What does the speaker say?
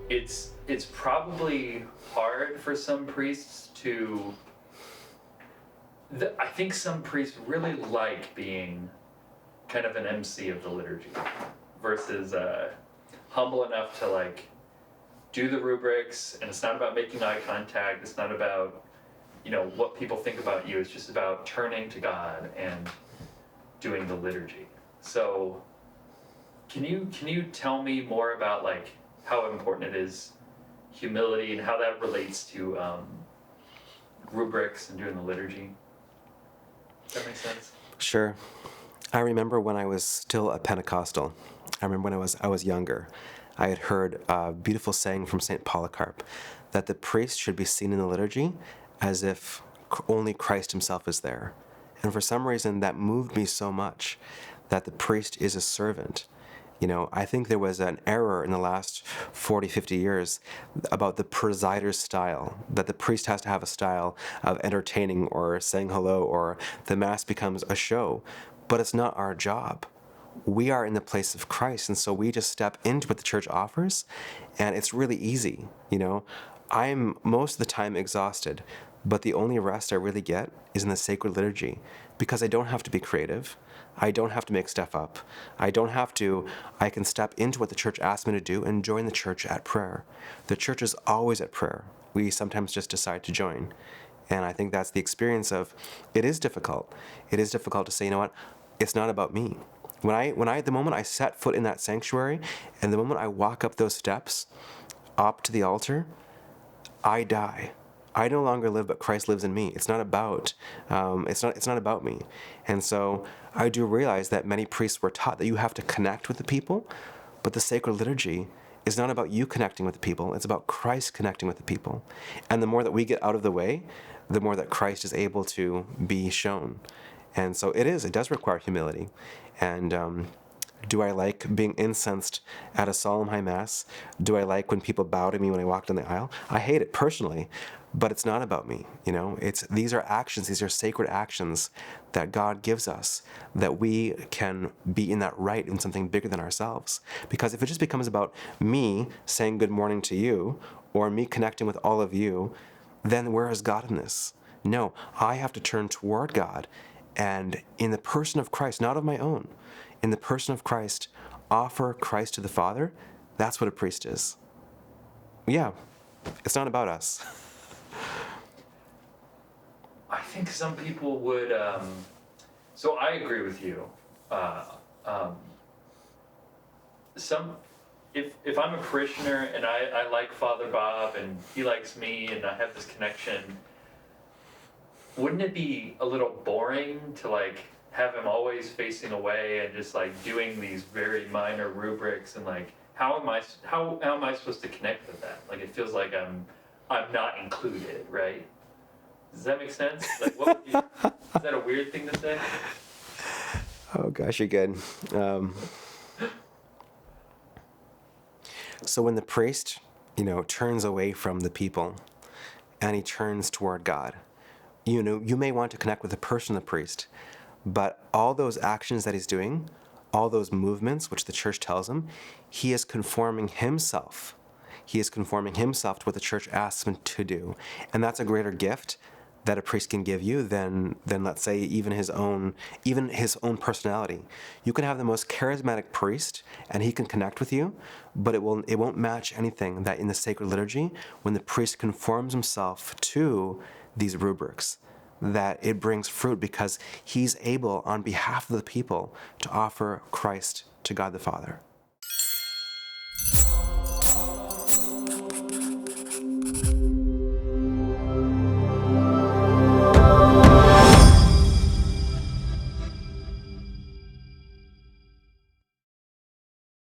it's probably hard for some priests to. I think some priests really like being kind of an MC of the liturgy versus humble enough to like do the rubrics, and it's not about making eye contact. It's not about what people think about you. It's just about turning to God and doing the liturgy. So, can you tell me more about like how important it is humility and how that relates to rubrics and doing the liturgy? Does that make sense? Sure. I remember when I was still a Pentecostal. I remember when I was younger. I had heard a beautiful saying from St. Polycarp that the priest should be seen in the liturgy as if only Christ himself is there. And for some reason, that moved me so much that the priest is a servant. I think there was an error in the last 40, 50 years about the presider's style, that the priest has to have a style of entertaining or saying hello, or the Mass becomes a show. But it's not our job. We are in the place of Christ, and so we just step into what the church offers, and it's really easy. I'm most of the time exhausted, but the only rest I really get is in the sacred liturgy, because I don't have to be creative. I don't have to make stuff up. I can step into what the church asks me to do and join the church at prayer. The church is always at prayer. We sometimes just decide to join. And I think that's the experience of, it is difficult. It is difficult to say, it's not about me. The moment I set foot in that sanctuary, and the moment I walk up those steps, up to the altar, I die. I no longer live, but Christ lives in me. It's not about me. And so I do realize that many priests were taught that you have to connect with the people, but the sacred liturgy is not about you connecting with the people. It's about Christ connecting with the people. And the more that we get out of the way, the more that Christ is able to be shown. And so it does require humility. And do I like being incensed at a solemn high Mass? Do I like when people bow to me when I walk down the aisle? I hate it personally, but it's not about me. These are actions, these are sacred actions that God gives us, that we can be in that right in something bigger than ourselves. Because if it just becomes about me saying good morning to you, or me connecting with all of you, then where is God in this? No, I have to turn toward God, and in the person of Christ, not of my own, in the person of Christ, offer Christ to the Father. That's what a priest is. Yeah, it's not about us. I think some people would. So I agree with you. If I'm a parishioner and I like Father Bob and he likes me and I have this connection, wouldn't it be a little boring to like have him always facing away and just like doing these very minor rubrics, and like how am I supposed to connect with that? Like it feels like I'm not included, right? Does that make sense? Like is that a weird thing to say? Oh gosh, you're good. So when the priest, turns away from the people and he turns toward God, you may want to connect with the person of the priest, but all those actions that he's doing, all those movements, which the church tells him, he is conforming himself. He is conforming himself to what the church asks him to do. And that's a greater gift that a priest can give you than let's say, even his own personality. You can have the most charismatic priest, and he can connect with you, but it won't match anything that in the sacred liturgy, when the priest conforms himself to these rubrics, that it brings fruit because he's able, on behalf of the people, to offer Christ to God the Father.